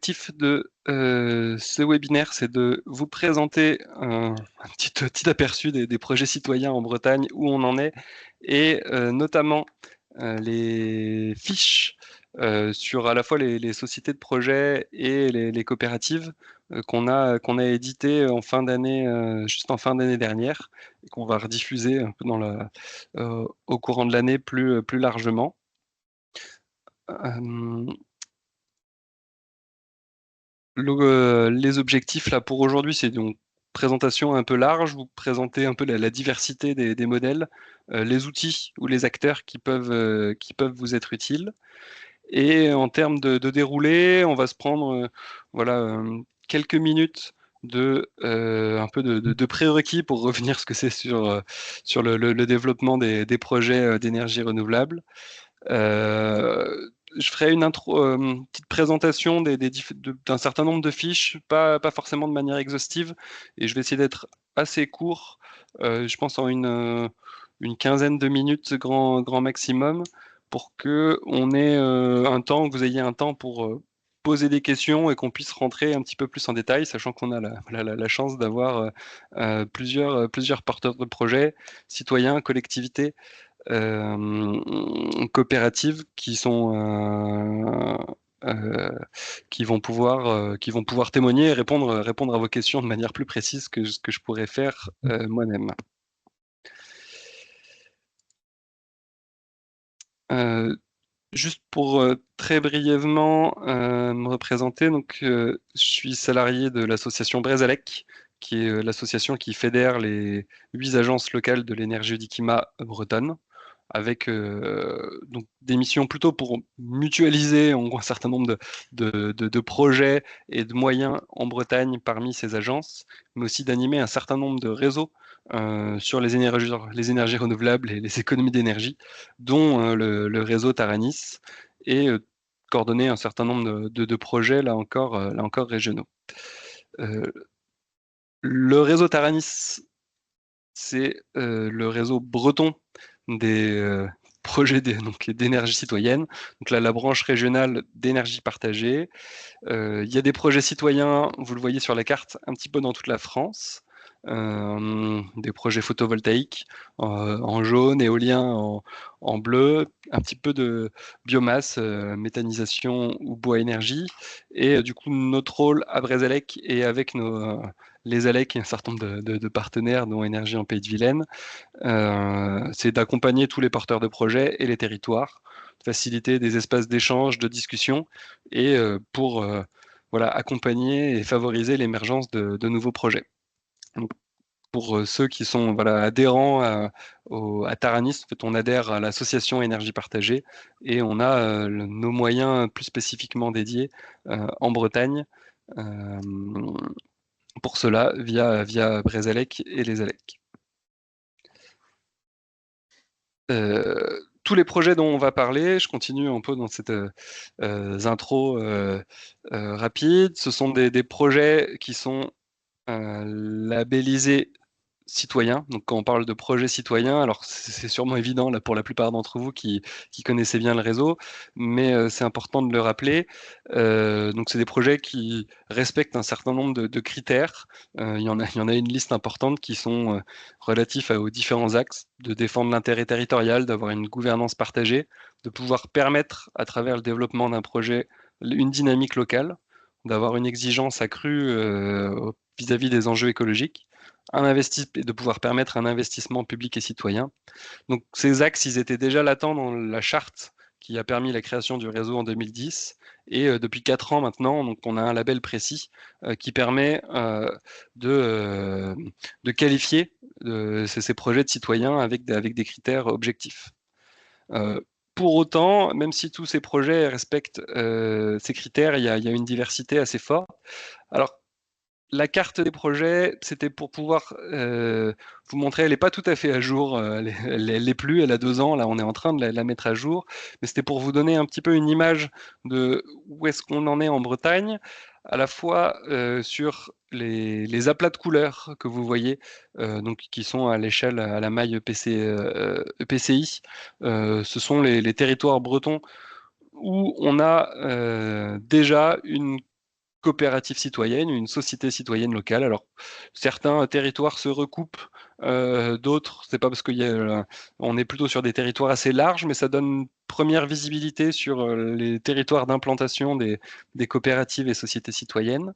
l'objectif de ce webinaire, c'est de vous présenter un petit aperçu des projets citoyens en Bretagne, où on en est, et notamment les fiches sur à la fois les sociétés de projets et les coopératives qu'on a éditées en fin d'année, juste en fin d'année dernière, et qu'on va rediffuser un peu au courant de l'année plus largement. Euh, les objectifs là pour aujourd'hui, c'est donc présentation un peu large, vous présenter un peu la diversité des modèles, les outils ou les acteurs qui peuvent vous être utiles. Et en termes de déroulé, on va se prendre voilà, quelques minutes un peu de prérequis pour revenir ce que c'est sur le développement des projets d'énergie renouvelable. Je ferai une petite présentation d'un certain nombre de fiches, pas forcément de manière exhaustive, et je vais essayer d'être assez court, je pense en une quinzaine de minutes grand maximum, pour que que vous ayez un temps pour poser des questions et qu'on puisse rentrer un petit peu plus en détail, sachant qu'on a la chance d'avoir plusieurs porteurs de projets, citoyens, collectivités, coopératives euh, qui vont pouvoir témoigner et répondre à vos questions de manière plus précise que ce que je pourrais faire moi-même. Juste pour très brièvement me représenter, donc je suis salarié de l'association Brezalec, qui est l'association qui fédère les 8 agences locales de l'énergie d'Ikima bretonne, avec donc des missions plutôt pour mutualiser en gros, un certain nombre de projets et de moyens en Bretagne parmi ces agences, mais aussi d'animer un certain nombre de réseaux sur les énergies renouvelables et les économies d'énergie, dont le réseau Taranis, et coordonner un certain nombre de projets, là encore régionaux. Euh, le réseau Taranis, c'est le réseau breton des projets d'énergie citoyenne. Donc là, la branche régionale d'énergie partagée. Il y a des projets citoyens, vous le voyez sur la carte, un petit peu dans toute la France. Des projets photovoltaïques en jaune, éolien en bleu, un petit peu de biomasse, méthanisation ou bois énergie. Et du coup, notre rôle à Brezalec et avec les ALEC et un certain nombre de partenaires, dont Énergie en Pays de Vilaine, c'est d'accompagner tous les porteurs de projets et les territoires, faciliter des espaces d'échange, de discussion, et pour voilà, accompagner et favoriser l'émergence de nouveaux projets. Donc, pour ceux qui sont voilà, adhérents à Taranis, en fait, on adhère à l'association Énergie Partagée, et on a nos moyens plus spécifiquement dédiés en Bretagne euh, pour cela via Brezalec et les ALEC. Tous les projets dont on va parler, je continue un peu dans cette intro rapide, ce sont des projets qui sont labellisés citoyens. Donc quand on parle de projet citoyen, alors c'est sûrement évident là pour la plupart d'entre vous qui connaissez bien le réseau, mais c'est important de le rappeler. Donc c'est des projets qui respectent un certain nombre de critères. Il y en a une liste importante qui sont relatifs aux différents axes: de défendre l'intérêt territorial, d'avoir une gouvernance partagée, de pouvoir permettre à travers le développement d'un projet une dynamique locale, d'avoir une exigence accrue vis-à-vis des enjeux écologiques, et de pouvoir permettre un investissement public et citoyen. Donc ces axes, ils étaient déjà latents dans la charte qui a permis la création du réseau en 2010. Et depuis 4 ans maintenant, donc on a un label précis qui permet de qualifier ces projets de citoyens avec des critères objectifs. Euh, pour autant, même si tous ces projets respectent ces critères, il y a une diversité assez forte. Alors, la carte des projets, c'était pour pouvoir vous montrer, elle n'est pas tout à fait à jour, elle l'est plus, elle a 2 ans, là on est en train de la mettre à jour, mais c'était pour vous donner un petit peu une image de où est-ce qu'on en est en Bretagne, à la fois sur les aplats de couleurs que vous voyez, donc, qui sont à l'échelle, à la maille EPCI. Ce sont les territoires bretons où on a déjà une coopérative citoyenne, une société citoyenne locale. Alors, certains territoires se recoupent, d'autres, c'est pas parce on est plutôt sur des territoires assez larges, mais ça donne une première visibilité sur les territoires d'implantation des coopératives et sociétés citoyennes.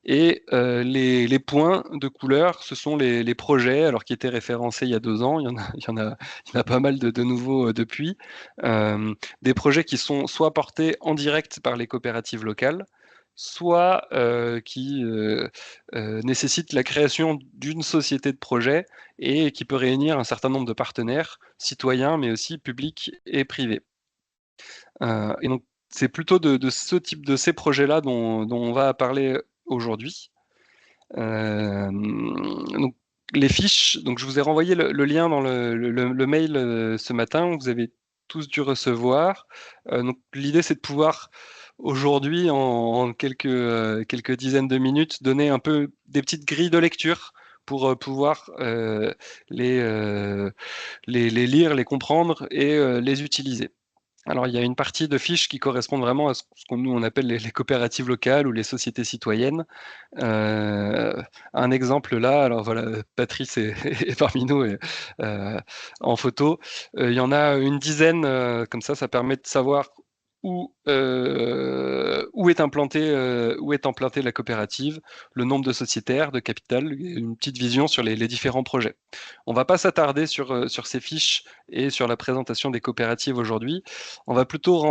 Et les points de couleur, ce sont les projets, alors qui étaient référencés il y a 2 ans. Il y en a pas mal de nouveaux depuis. Des projets qui sont soit portés en direct par les coopératives locales, soit qui nécessitent la création d'une société de projet et qui peut réunir un certain nombre de partenaires, citoyens, mais aussi publics et privés. Et donc, c'est plutôt de ce type de ces projets-là dont on va parler aujourd'hui. Donc, les fiches, donc je vous ai renvoyé le lien dans le mail ce matin, vous avez tous dû recevoir. Donc, l'idée, c'est de pouvoir aujourd'hui, en quelques dizaines de minutes, donner un peu des petites grilles de lecture pour pouvoir les lire, les comprendre et les utiliser. Alors, il y a une partie de fiches qui correspond vraiment à ce qu'on nous on appelle les coopératives locales ou les sociétés citoyennes. Un exemple là, alors voilà, Patrice est, est parmi nous en photo. Il y en a une dizaine, comme ça permet de savoir où est implantée la coopérative, le nombre de sociétaires, de capital, une petite vision sur les différents projets. On ne va pas s'attarder sur ces fiches et sur la présentation des coopératives aujourd'hui. On va plutôt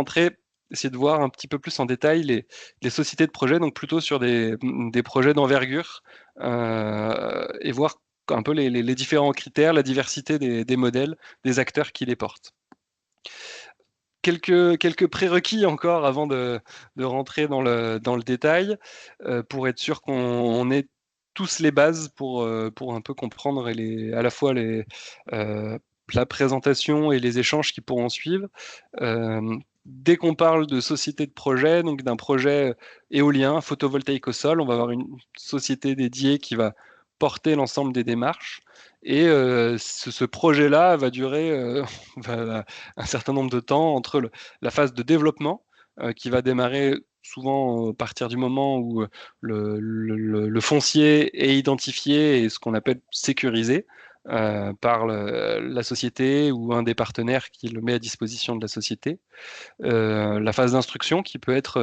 essayer de voir un petit peu plus en détail les sociétés de projets, donc plutôt sur des projets d'envergure, et voir un peu les différents critères, la diversité des modèles, des acteurs qui les portent. Quelques prérequis encore avant de rentrer dans le détail, pour être sûr qu'on ait tous les bases pour un peu comprendre à la fois la présentation et les échanges qui pourront suivre. Dès qu'on parle de société de projet, donc d'un projet éolien, photovoltaïque au sol, on va avoir une société dédiée qui va porter l'ensemble des démarches. Et ce projet-là va durer un certain nombre de temps entre la phase de développement qui va démarrer souvent à partir du moment où le foncier est identifié et ce qu'on appelle sécurisé par la société ou un des partenaires qui le met à disposition de la société. La phase d'instruction qui peut être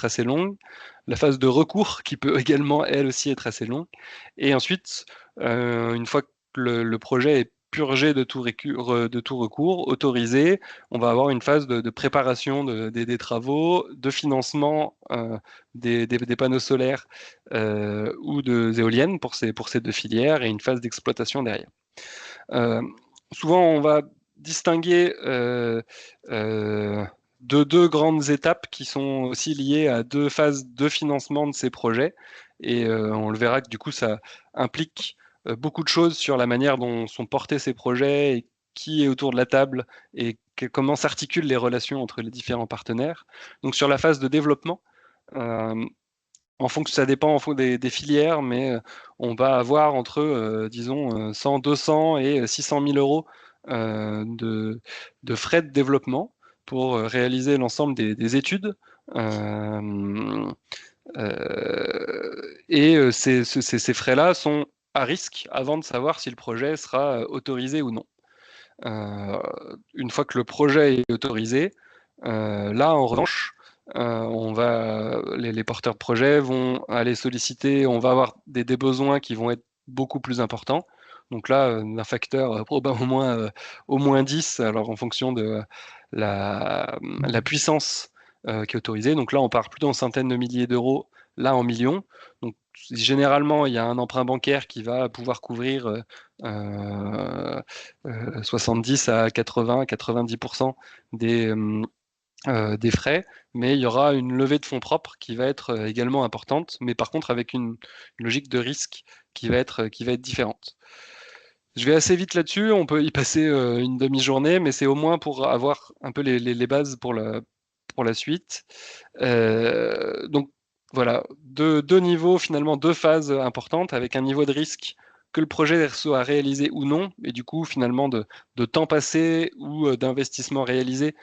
assez longue, la phase de recours qui peut également elle aussi être assez longue, et ensuite une fois que le projet est purgé de tout recours, autorisé, on va avoir une phase de préparation des travaux, de financement des panneaux solaires ou des éoliennes pour ces 2 filières, et une phase d'exploitation derrière. Souvent, on va distinguer de 2 grandes étapes qui sont aussi liées à 2 phases de financement de ces projets. Et on le verra que du coup, ça implique beaucoup de choses sur la manière dont sont portés ces projets et qui est autour de la table et comment s'articulent les relations entre les différents partenaires. Donc sur la phase de développement, ça dépend des filières, mais on va avoir entre, disons, 100, 200 et 600 000 euros de frais de développement pour réaliser l'ensemble des études. Et ces frais-là sont à risque avant de savoir si le projet sera autorisé ou non. Une fois que le projet est autorisé, là, en revanche, les porteurs de projets vont aller solliciter, on va avoir des besoins qui vont être beaucoup plus importants. Donc là, un facteur probablement au moins 10, alors en fonction de la puissance qui est autorisée. Donc là, on part plutôt en centaines de milliers d'euros, là en millions. Donc généralement, il y a un emprunt bancaire qui va pouvoir couvrir 70 à 80, 90% des frais, mais il y aura une levée de fonds propres qui va être également importante, mais par contre avec une logique de risque qui va être différente. Je vais assez vite là-dessus, on peut y passer une demi-journée, mais c'est au moins pour avoir un peu les bases pour la suite. Donc voilà, deux niveaux, finalement 2 phases importantes, avec un niveau de risque que le projet soit réalisé ou non, et du coup finalement de temps passé ou d'investissement réalisé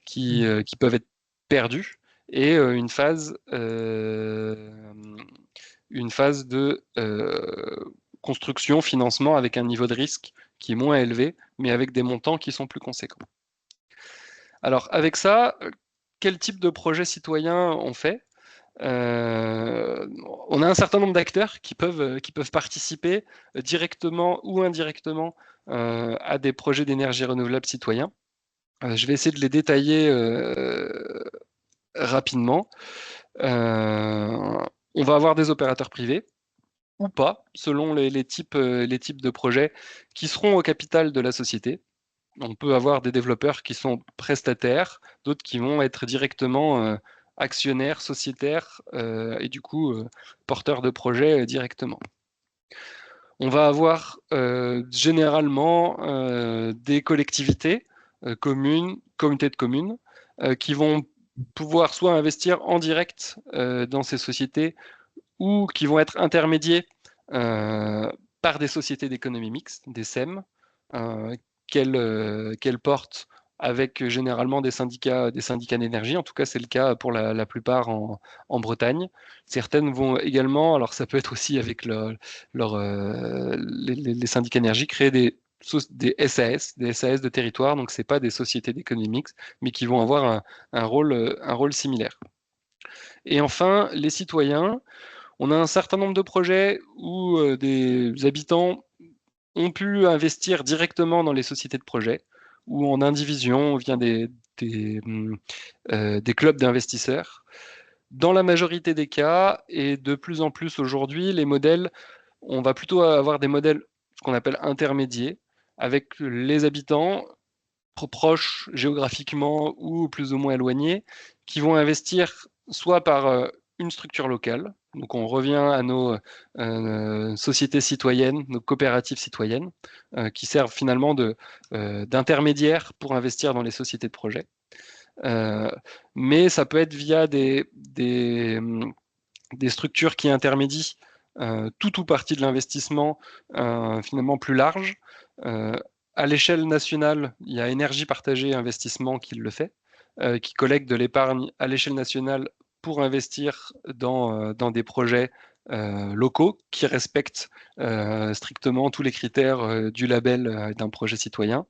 qui peuvent être perdus, et une phase de construction, financement avec un niveau de risque qui est moins élevé, mais avec des montants qui sont plus conséquents. Alors avec ça, quel type de projet citoyen on fait? On a un certain nombre d'acteurs qui peuvent participer directement ou indirectement à des projets d'énergie renouvelable citoyens. Je vais essayer de les détailler rapidement. On va avoir des opérateurs privés ou pas, selon les types de projets qui seront au capital de la société. On peut avoir des développeurs qui sont prestataires, d'autres qui vont être directement actionnaires, sociétaires et du coup porteurs de projets directement. On va avoir généralement des collectivités, communes, communautés de communes, qui vont pouvoir soit investir en direct dans ces sociétés ou qui vont être intermédiés par des sociétés d'économie mixte, des SEM, qu'elles portent avec généralement des syndicats d'énergie. En tout cas, c'est le cas pour la plupart en Bretagne. Certaines vont également, alors ça peut être aussi avec les syndicats d'énergie, créer des SAS, des SAS de territoire. Donc, c'est pas des sociétés d'économie mixte, mais qui vont avoir un rôle similaire. Et enfin, les citoyens. On a un certain nombre de projets où des habitants ont pu investir directement dans les sociétés de projets, ou en indivision via des clubs d'investisseurs. Dans la majorité des cas, et de plus en plus aujourd'hui, les modèles, on va plutôt avoir des modèles ce qu'on appelle intermédiaires, avec les habitants proches géographiquement ou plus ou moins éloignés, qui vont investir soit par une structure locale, donc on revient à nos sociétés citoyennes, nos coopératives citoyennes, qui servent finalement d'intermédiaires pour investir dans les sociétés de projet. Mais ça peut être via des structures qui intermédient tout ou partie de l'investissement finalement plus large. À l'échelle nationale, il y a Énergie Partagée Investissement qui le fait, qui collecte de l'épargne à l'échelle nationale pour investir dans des projets locaux qui respectent strictement tous les critères du label d'un projet citoyen.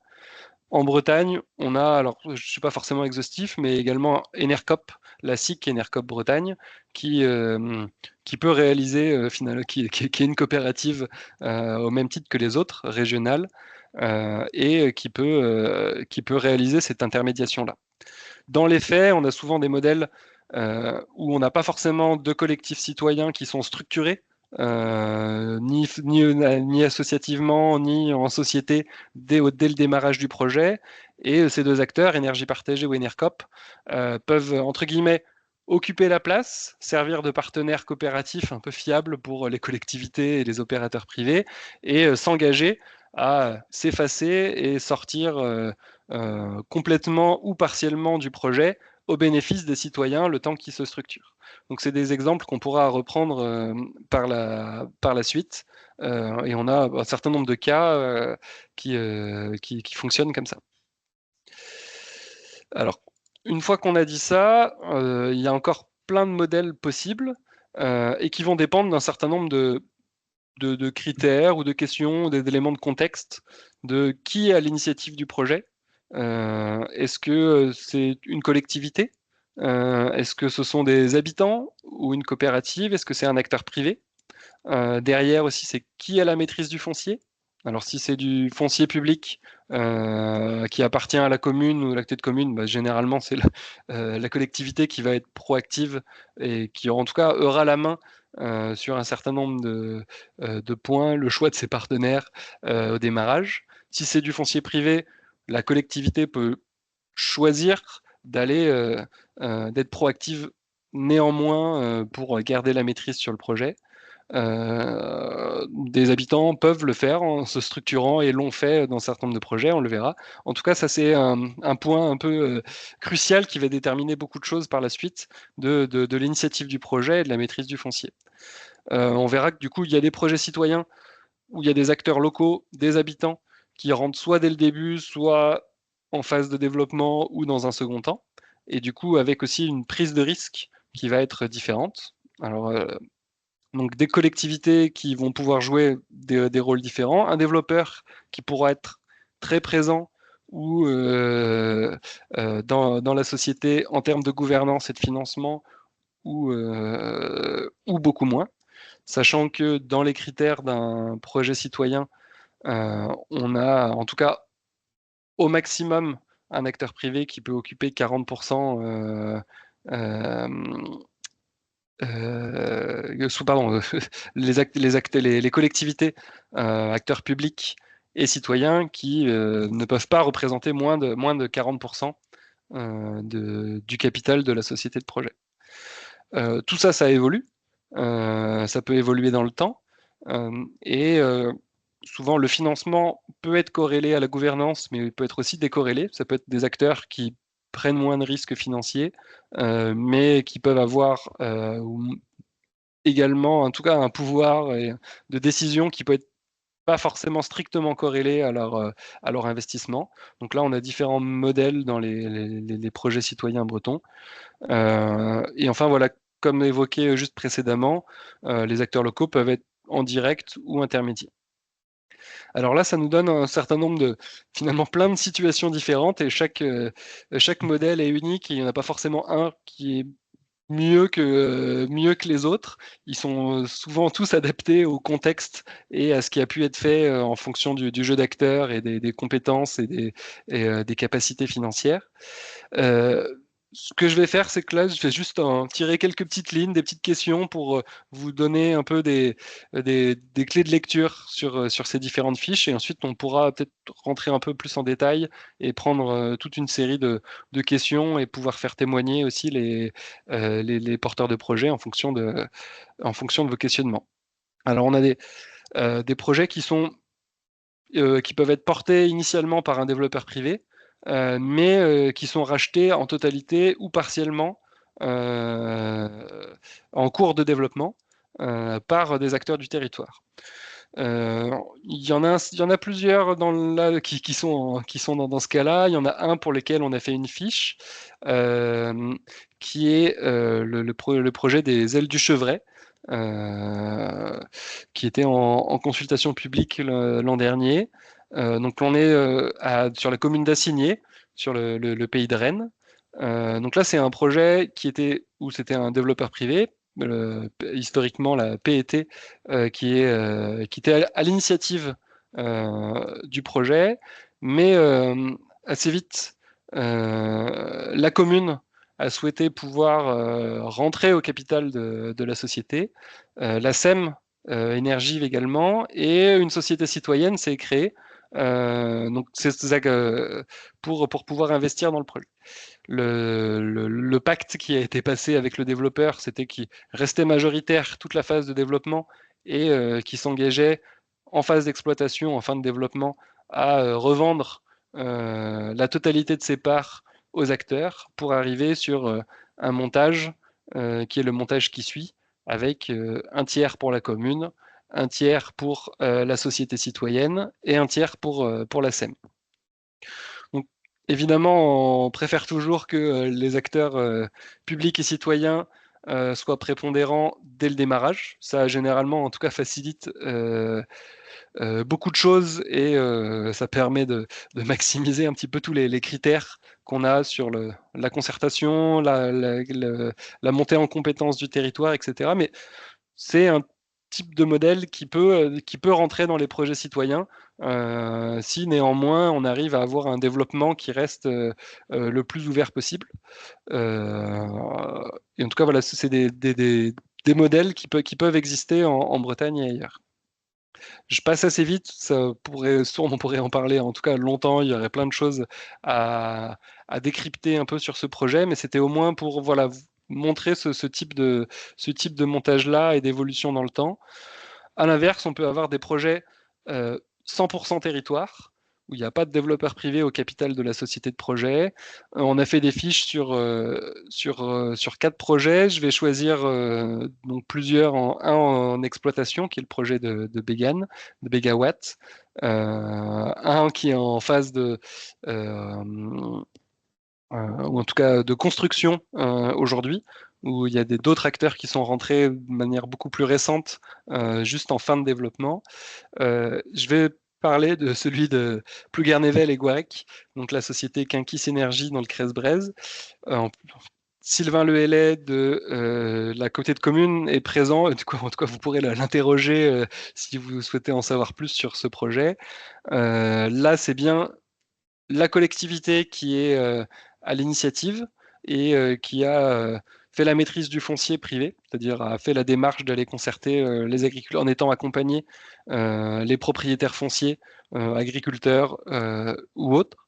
En Bretagne, on a, alors je ne suis pas forcément exhaustif, mais également Enercop, la SIC Enercop Bretagne, qui peut réaliser, qui est une coopérative au même titre que les autres, régionales, et qui peut réaliser cette intermédiation-là. Dans les faits, on a souvent des modèles où on n'a pas forcément de collectifs citoyens qui sont structurés, ni associativement, ni en société dès le démarrage du projet. Et ces deux acteurs, Énergie Partagée ou Enercop, peuvent, entre guillemets, occuper la place, servir de partenaires coopératifs un peu fiables pour les collectivités et les opérateurs privés, et s'engager à s'effacer et sortir complètement ou partiellement du projet au bénéfice des citoyens le temps qu'ils se structurent. Donc c'est des exemples qu'on pourra reprendre par la suite, et on a un certain nombre de cas qui fonctionnent comme ça. Alors, une fois qu'on a dit ça, il y a encore plein de modèles possibles et qui vont dépendre d'un certain nombre de critères ou de questions, d'éléments de contexte, de qui est à l'initiative du projet. Est-ce que c'est une collectivité? Est-ce que ce sont des habitants ou une coopérative? Est-ce que c'est un acteur privé? Derrière aussi, c'est qui a la maîtrise du foncier? Alors si c'est du foncier public qui appartient à la commune ou l'acte de commune, bah, généralement c'est la collectivité qui va être proactive et qui en tout cas aura la main sur un certain nombre de points, le choix de ses partenaires au démarrage. Si c'est du foncier privé, la collectivité peut choisir d'être proactive néanmoins pour garder la maîtrise sur le projet. Des habitants peuvent le faire en se structurant et l'ont fait dans un certain nombre de projets, on le verra. En tout cas, ça c'est un point un peu crucial qui va déterminer beaucoup de choses par la suite de l'initiative du projet et de la maîtrise du foncier. On verra que du coup, il y a des projets citoyens où il y a des acteurs locaux, des habitants qui rentrent soit dès le début, soit en phase de développement ou dans un second temps. et du coup avec aussi une prise de risque qui va être différente. Alors, donc des collectivités qui vont pouvoir jouer des rôles différents, un développeur qui pourra être très présent ou dans la société en termes de gouvernance et de financement ou beaucoup moins, sachant que dans les critères d'un projet citoyen, on a en tout cas au maximum un acteur privé qui peut occuper 40%, pardon, les collectivités, acteurs publics et citoyens qui ne peuvent pas représenter moins de 40% du capital de la société de projet. Tout ça, ça évolue. Ça peut évoluer dans le temps. Et souvent, le financement peut être corrélé à la gouvernance, mais il peut être aussi décorrélé. Ça peut être des acteurs qui prennent moins de risques financiers, mais qui peuvent avoir également, en tout cas, un pouvoir de décision qui peut être pas forcément strictement corrélé à leur investissement. Donc là, on a différents modèles dans les projets citoyens bretons. Et enfin, voilà, comme évoqué juste précédemment, les acteurs locaux peuvent être en direct ou intermédiaires. Alors là, ça nous donne un certain nombre finalement plein de situations différentes et chaque modèle est unique et il n'y en a pas forcément un qui est mieux que les autres. Ils sont souvent tous adaptés au contexte et à ce qui a pu être fait en fonction du jeu d'acteurs et des compétences et des capacités financières. Ce que je vais faire, c'est que là, je vais juste tirer quelques petites lignes, des petites questions pour vous donner un peu des clés de lecture sur ces différentes fiches. Et ensuite, on pourra peut-être rentrer un peu plus en détail et prendre toute une série de questions et pouvoir faire témoigner aussi les porteurs de projets en fonction de vos questionnements. Alors, on a des projets qui peuvent être portés initialement par un développeur privé, mais qui sont rachetés en totalité ou partiellement euh, en cours de développement par des acteurs du territoire. Il y en a plusieurs qui sont dans ce cas-là. Il y en a un pour lequel on a fait une fiche, qui est le projet des ailes du chevret, qui était en consultation publique l'an dernier. Donc on est sur la commune d'Assigné, sur le pays de Rennes. Donc là, c'est un projet où c'était un développeur privé, historiquement la PET, qui était à l'initiative du projet, mais assez vite, la commune a souhaité pouvoir rentrer au capital de la société. La SEM Énergie également, et une société citoyenne s'est créée donc pour pouvoir investir dans le projet. Le pacte qui a été passé avec le développeur, c'était qu'il restait majoritaire toute la phase de développement et qui s'engageait en phase d'exploitation, en fin de développement, à revendre la totalité de ses parts aux acteurs pour arriver sur un montage qui est le montage qui suit, avec un tiers pour la commune, un tiers pour la société citoyenne et un tiers pour la SEM. Donc, évidemment, on préfère toujours que les acteurs publics et citoyens soient prépondérants dès le démarrage. Ça, généralement, en tout cas, facilite beaucoup de choses et ça permet de maximiser un petit peu tous les critères qu'on a sur la concertation, la montée en compétence du territoire, etc. Mais c'est un type de modèle qui peut rentrer dans les projets citoyens si néanmoins on arrive à avoir un développement qui reste le plus ouvert possible. Et en tout cas, voilà, c'est des modèles qui peuvent exister en Bretagne et ailleurs. Je passe assez vite, on pourrait en parler en tout cas longtemps, il y aurait plein de choses à décrypter un peu sur ce projet, mais c'était au moins pour voilà, montrer ce type de montage-là et d'évolution dans le temps. À l'inverse, on peut avoir des projets 100% territoire, où il n'y a pas de développeur privé au capital de la société de projet. On a fait des fiches sur 4 projets. Je vais choisir donc plusieurs, un en exploitation, qui est le projet de Bégan, de Bégawatt. Un qui est en phase ou en tout cas de construction aujourd'hui, où il y a d'autres acteurs qui sont rentrés de manière beaucoup plus récente, juste en fin de développement. Je vais parler de celui de Plouguer-Nével et Guarec, donc la société Quinquis Énergie dans le Crèze-Brèze. Sylvain Lehellet de la communauté de communes est présent. Du coup, en tout cas, vous pourrez l'interroger si vous souhaitez en savoir plus sur ce projet. Là, c'est bien la collectivité qui est à l'initiative et qui a fait la maîtrise du foncier privé, c'est-à-dire a fait la démarche d'aller concerter les agriculteurs en étant accompagné les propriétaires fonciers, agriculteurs ou autres.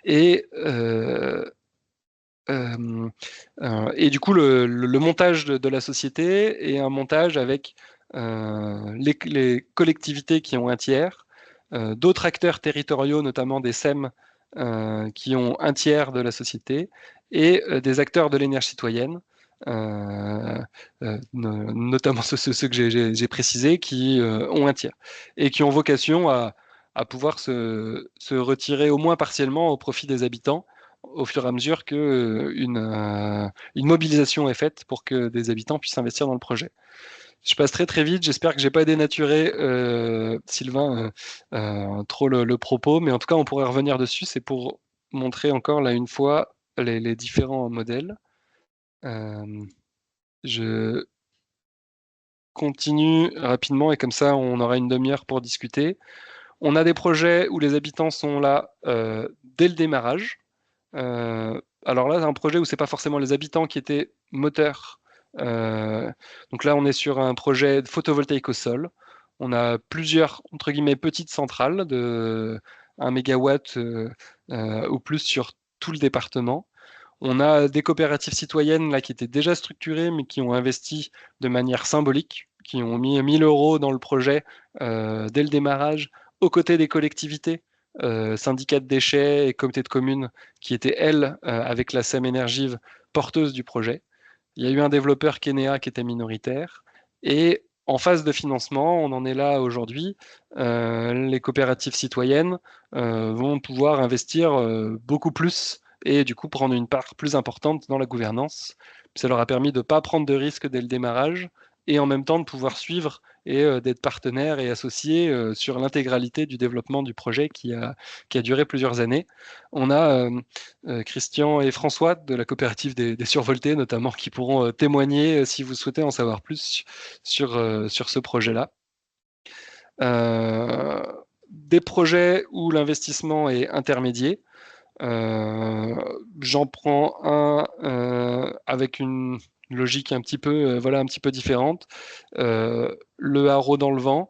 Et et du coup, le montage de la société est un montage avec les collectivités qui ont un tiers, d'autres acteurs territoriaux, notamment des SEM, qui ont un tiers de la société, et des acteurs de l'énergie citoyenne, notamment ceux que j'ai précisés, qui ont un tiers, et qui ont vocation à pouvoir se retirer au moins partiellement au profit des habitants au fur et à mesure que une mobilisation est faite pour que des habitants puissent investir dans le projet. Je passe très très vite, j'espère que j'ai pas dénaturé, Sylvain, trop le propos, mais en tout cas on pourrait revenir dessus, c'est pour montrer encore là une fois les différents modèles. Je continue rapidement et comme ça on aura une demi-heure pour discuter. On a des projets où les habitants sont là dès le démarrage. Alors là, c'est un projet où c'est pas forcément les habitants qui étaient moteurs. Donc là, on est sur un projet de photovoltaïque au sol. On a plusieurs, entre guillemets, petites centrales de 1 mégawatt ou plus sur tout le département. On a des coopératives citoyennes là qui étaient déjà structurées, mais qui ont investi de manière symbolique, qui ont mis 1000 euros dans le projet dès le démarrage, aux côtés des collectivités, syndicats de déchets et comités de communes, qui étaient, elles, avec la SEM Énergive, porteuses du projet. Il y a eu un développeur Kenea qui était minoritaire. Et en phase de financement, on en est là aujourd'hui, les coopératives citoyennes vont pouvoir investir beaucoup plus et du coup prendre une part plus importante dans la gouvernance. Ça leur a permis de ne pas prendre de risques dès le démarrage et en même temps de pouvoir suivre et d'être partenaires et associés sur l'intégralité du développement du projet qui a duré plusieurs années. On a Christian et François de la coopérative des survoltés notamment qui pourront témoigner si vous souhaitez en savoir plus sur ce projet-là. Des projets où l'investissement est intermédiaire. J'en prends un avec une logique un petit peu, voilà, un petit peu différente. Le Haro dans le vent,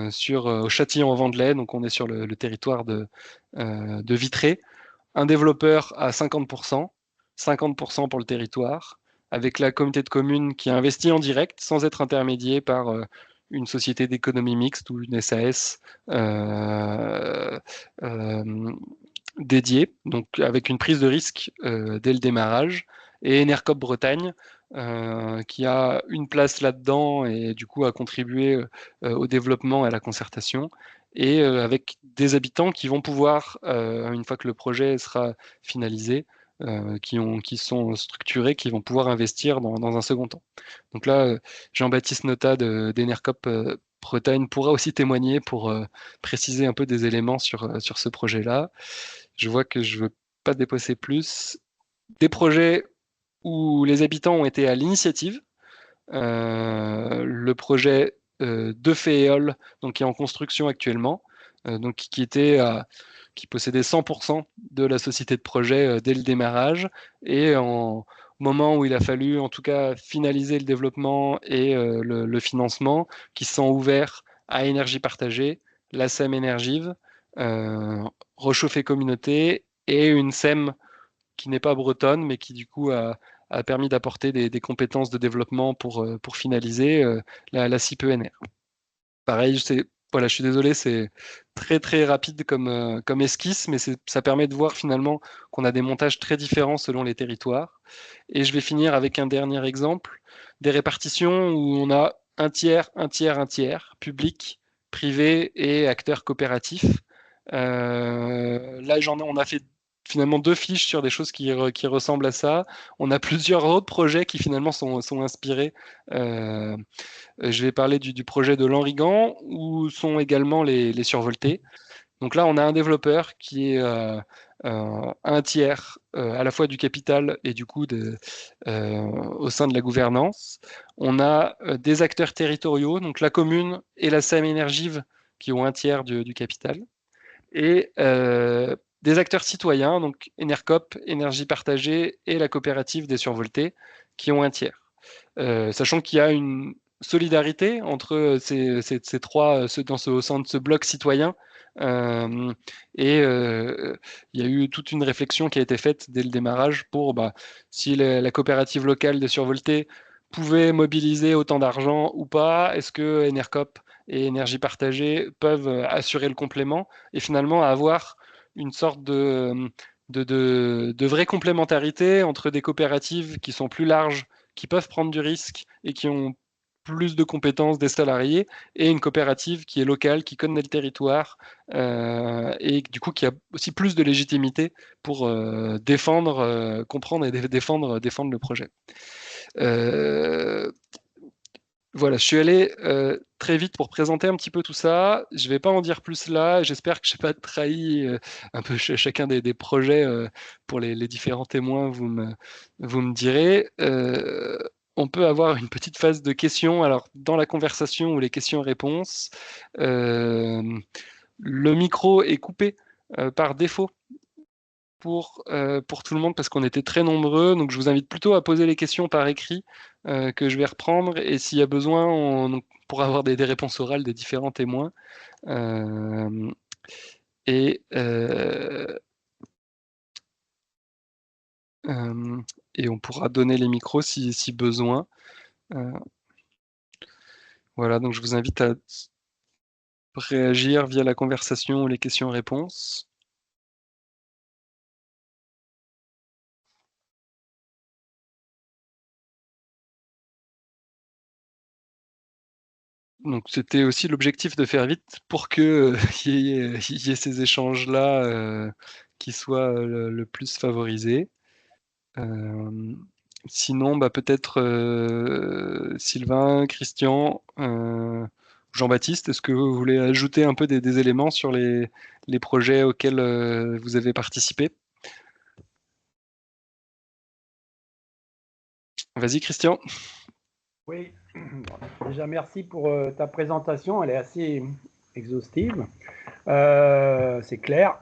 sur Châtillon-en-Vendelay, donc on est sur le territoire de Vitré. Un développeur à 50%, 50% pour le territoire, avec la communauté de communes qui investit en direct sans être intermédié par une société d'économie mixte ou une SAS dédiée, donc avec une prise de risque dès le démarrage, et Enercop Bretagne, qui a une place là-dedans et du coup a contribué au développement et à la concertation, et avec des habitants qui vont pouvoir, une fois que le projet sera finalisé, qui sont structurés, qui vont pouvoir investir dans un second temps. Donc là, Jean-Baptiste Nota d'Enercop Bretagne pourra aussi témoigner pour préciser un peu des éléments sur ce projet-là. Je vois que je ne veux pas dépasser plus. Des projets où les habitants ont été à l'initiative. Le projet de Fééole, donc qui est en construction actuellement, donc qui possédait 100% de la société de projet dès le démarrage, et au moment où il a fallu en tout cas finaliser le développement et le financement, qui sont ouverts à énergie partagée, la SEM Énergive, Rechauffer Communauté et une SEM qui n'est pas bretonne, mais qui du coup a permis d'apporter des compétences de développement pour finaliser la CIP-ENR. Pareil, voilà, je suis désolé, c'est très très rapide comme esquisse, mais ça permet de voir finalement qu'on a des montages très différents selon les territoires. Et je vais finir avec un dernier exemple, des répartitions où on a un tiers, un tiers, un tiers, public, privé et acteurs coopératifs. Là, on a fait finalement 2 fiches sur des choses qui ressemblent à ça. On a plusieurs autres projets qui finalement sont inspirés. Je vais parler du projet de l'Enrigan, où sont également les survoltés. Donc là, on a un développeur qui est un tiers à la fois du capital et du coup au sein de la gouvernance. On a des acteurs territoriaux, donc la commune et la SAM Énergive, qui ont un tiers du capital. Et des acteurs citoyens, donc Enercop, Énergie Partagée et la coopérative des survoltés, qui ont un tiers. Sachant qu'il y a une solidarité entre ces trois, au sein de ce bloc citoyen. Et il y a eu toute une réflexion qui a été faite dès le démarrage pour si la coopérative locale des survoltés pouvait mobiliser autant d'argent ou pas, est-ce que Enercop et Énergie Partagée peuvent assurer le complément et finalement avoir une sorte de vraie complémentarité entre des coopératives qui sont plus larges, qui peuvent prendre du risque et qui ont plus de compétences des salariés, et une coopérative qui est locale, qui connaît le territoire, et du coup qui a aussi plus de légitimité pour défendre, comprendre et défendre le projet. Voilà, je suis allé très vite pour présenter un petit peu tout ça. Je ne vais pas en dire plus là. J'espère que je n'ai pas trahi un peu chacun des projets pour les différents témoins. Vous me direz. On peut avoir une petite phase de questions. Alors, dans la conversation ou les questions-réponses, le micro est coupé par défaut pour tout le monde parce qu'on était très nombreux. Donc, je vous invite plutôt à poser les questions par écrit que je vais reprendre. Et s'il y a besoin, on pourra avoir des réponses orales des différents témoins. Et, on pourra donner les micros si besoin. Voilà, donc je vous invite à réagir via la conversation ou les questions-réponses. Donc c'était aussi l'objectif de faire vite pour que y ait ces échanges-là qui soient le plus favorisés. Sinon, peut-être Sylvain, Christian, Jean-Baptiste, est-ce que vous voulez ajouter un peu des éléments sur les projets auxquels vous avez participé? Vas-y, Christian. Oui, déjà merci pour ta présentation, elle est assez exhaustive. C'est clair.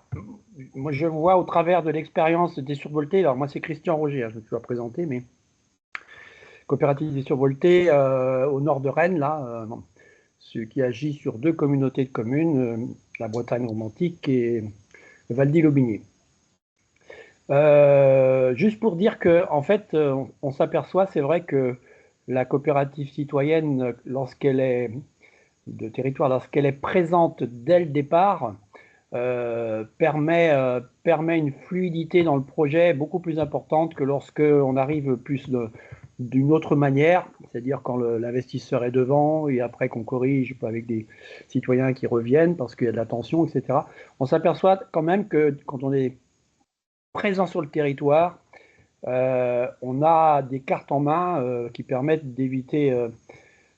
Moi, je vois au travers de l'expérience des survoltés, alors moi c'est Christian Roger, je me suis présenté, mais coopérative des survoltés au nord de Rennes, là, ce qui agit sur 2 communautés de communes, la Bretagne romantique et Valdy-Lobigné. Juste pour dire que, en fait, on s'aperçoit, c'est vrai que la coopérative citoyenne, lorsqu'elle est de territoire, lorsqu'elle est présente dès le départ, permet une fluidité dans le projet beaucoup plus importante que lorsqu'on arrive plus d'une autre manière, c'est-à-dire quand l'investisseur est devant et après qu'on corrige avec des citoyens qui reviennent parce qu'il y a de la tension, etc. On s'aperçoit quand même que quand on est présent sur le territoire, on a des cartes en main qui permettent d'éviter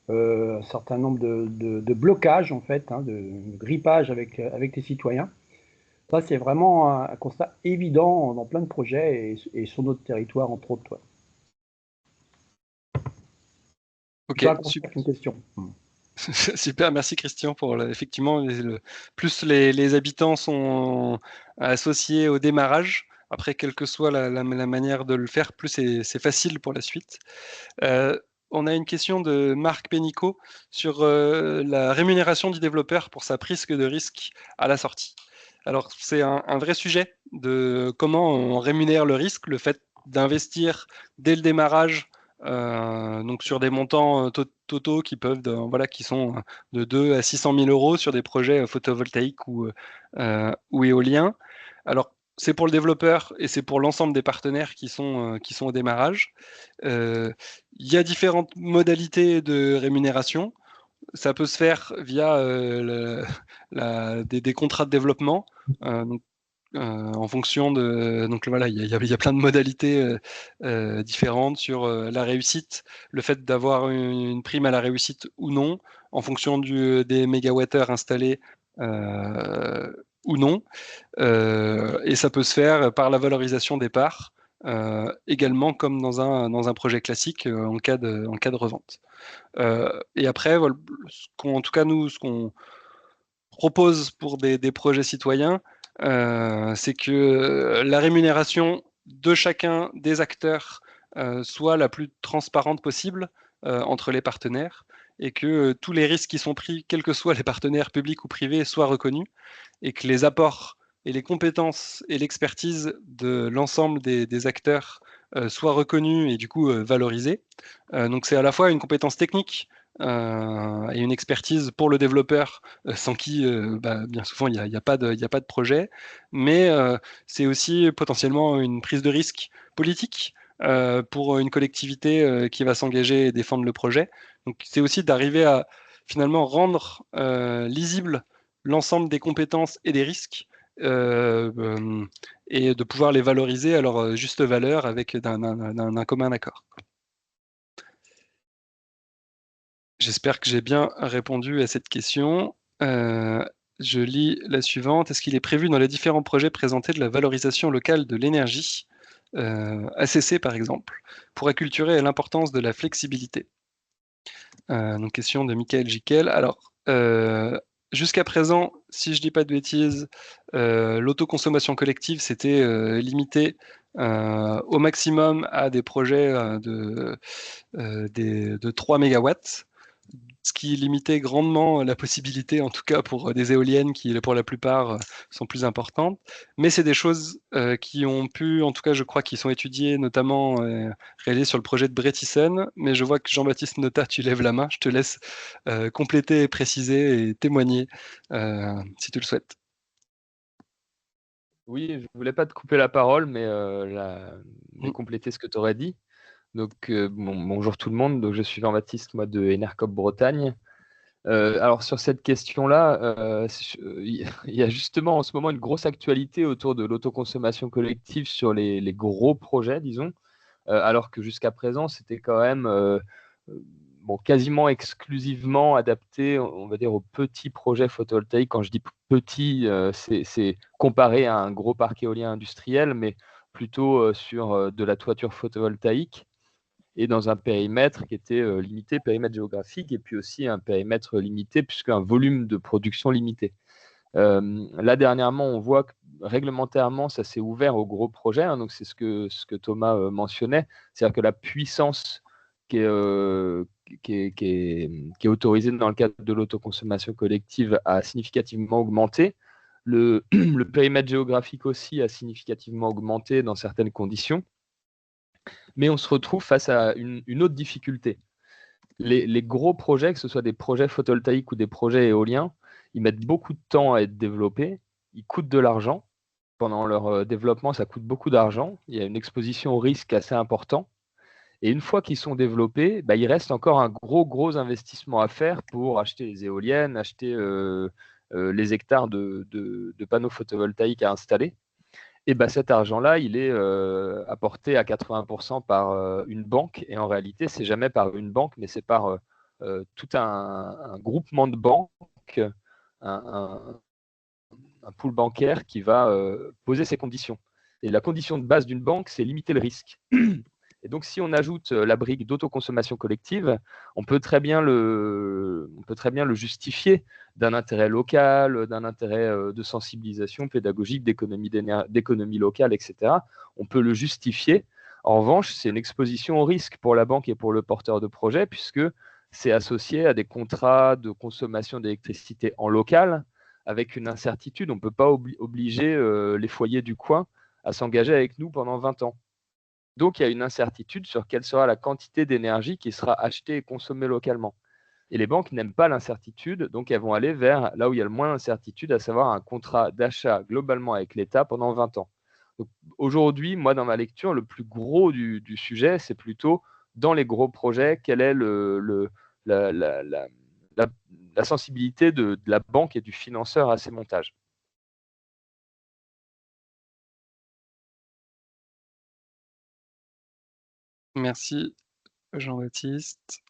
un certain nombre de blocages, en fait, de grippages avec les citoyens. Ça, c'est vraiment un constat évident dans plein de projets et sur notre territoire, entre autres. Ouais. Ok, super. Une question. Super, merci Christian pour effectivement plus les habitants sont associés au démarrage. Après, quelle que soit la manière de le faire, plus c'est facile pour la suite. On a une question de Marc Pénicaud sur la rémunération du développeur pour sa prise de risque à la sortie. Alors, c'est un vrai sujet de comment on rémunère le risque, le fait d'investir dès le démarrage, donc sur des montants totaux qui peuvent, qui sont de 2 à 600 000 euros sur des projets photovoltaïques ou éoliens. Alors, c'est pour le développeur et c'est pour l'ensemble des partenaires qui sont au démarrage. Il y a différentes modalités de rémunération. Ça peut se faire via des contrats de développement. Donc, en fonction de... Donc voilà, il y a plein de modalités différentes sur la réussite, le fait d'avoir une prime à la réussite ou non, en fonction des mégawattheures installés ou non. Et ça peut se faire par la valorisation des parts, également comme dans un projet classique en cas de revente. Et après, voilà, en tout cas, nous, ce qu'on propose pour des projets citoyens, c'est que la rémunération de chacun des acteurs soit la plus transparente possible entre les partenaires et que tous les risques qui sont pris, quels que soient les partenaires publics ou privés, soient reconnus et que les apports et les compétences et l'expertise de l'ensemble des acteurs soient reconnus et du coup valorisés. Donc c'est à la fois une compétence technique et une expertise pour le développeur, sans qui, bien souvent, il y a pas de projet. Mais c'est aussi potentiellement une prise de risque politique pour une collectivité qui va s'engager et défendre le projet. Donc, c'est aussi d'arriver à finalement rendre lisible l'ensemble des compétences et des risques et de pouvoir les valoriser à leur juste valeur avec d'un commun accord. J'espère que j'ai bien répondu à cette question. Je lis la suivante. Est-ce qu'il est prévu dans les différents projets présentés de la valorisation locale de l'énergie, ACC par exemple, pour acculturer à l'importance de la flexibilité? Donc question de Michael Jiquel. Alors, jusqu'à présent, si je dis pas de bêtises, l'autoconsommation collective c'était limité au maximum à des projets de 3 mégawatts, ce qui limitait grandement la possibilité, en tout cas pour des éoliennes qui, pour la plupart, sont plus importantes. Mais c'est des choses qui ont pu, en tout cas, je crois, qui sont étudiées, notamment réalisées sur le projet de Bretisen. Mais je vois que Jean-Baptiste Nota, tu lèves la main. Je te laisse compléter, préciser et témoigner si tu le souhaites. Oui, je voulais pas te couper la parole, mais Mm. compléter ce que tu aurais dit. Donc, bonjour tout le monde. Donc, je suis Jean-Baptiste, moi, de Enercop Bretagne. Alors, sur cette question-là, il y a justement en ce moment une grosse actualité autour de l'autoconsommation collective sur les gros projets, disons, alors que jusqu'à présent, c'était quand même quasiment exclusivement adapté, on va dire, aux petits projets photovoltaïques. Quand je dis petit, c'est comparé à un gros parc éolien industriel, mais plutôt sur de la toiture photovoltaïque et dans un périmètre qui était limité, périmètre géographique, et puis aussi un périmètre limité, puisqu'un volume de production limité. Là, dernièrement, on voit que réglementairement, ça s'est ouvert aux gros projets, hein, donc c'est ce que Thomas mentionnait, c'est-à-dire que la puissance qui est autorisée dans le cadre de l'autoconsommation collective a significativement augmenté. Le périmètre géographique aussi a significativement augmenté dans certaines conditions. Mais on se retrouve face à une autre difficulté. Les gros projets, que ce soit des projets photovoltaïques ou des projets éoliens, ils mettent beaucoup de temps à être développés, ils coûtent de l'argent. Pendant leur développement, ça coûte beaucoup d'argent. Il y a une exposition au risque assez important. Et une fois qu'ils sont développés, il reste encore un gros investissement à faire pour acheter les éoliennes, acheter les hectares de panneaux photovoltaïques à installer. Et cet argent-là, il est apporté à 80% par une banque. Et en réalité, c'est jamais par une banque, mais c'est par tout un groupement de banques, un, un pool bancaire qui va poser ses conditions. Et la condition de base d'une banque, c'est limiter le risque. Et donc, si on ajoute la brique d'autoconsommation collective, on peut très bien le justifier d'un intérêt local, d'un intérêt de sensibilisation pédagogique, d'économie locale, etc. On peut le justifier. En revanche, c'est une exposition au risque pour la banque et pour le porteur de projet, puisque c'est associé à des contrats de consommation d'électricité en local, avec une incertitude. On ne peut pas obliger les foyers du coin à s'engager avec nous pendant 20 ans. Donc, il y a une incertitude sur quelle sera la quantité d'énergie qui sera achetée et consommée localement. Et les banques n'aiment pas l'incertitude, donc elles vont aller vers là où il y a le moins d'incertitude, à savoir un contrat d'achat globalement avec l'État pendant 20 ans. Aujourd'hui, moi, dans ma lecture, le plus gros du sujet, c'est plutôt dans les gros projets, quelle est la sensibilité de la banque et du financeur à ces montages. Merci, Jean-Baptiste.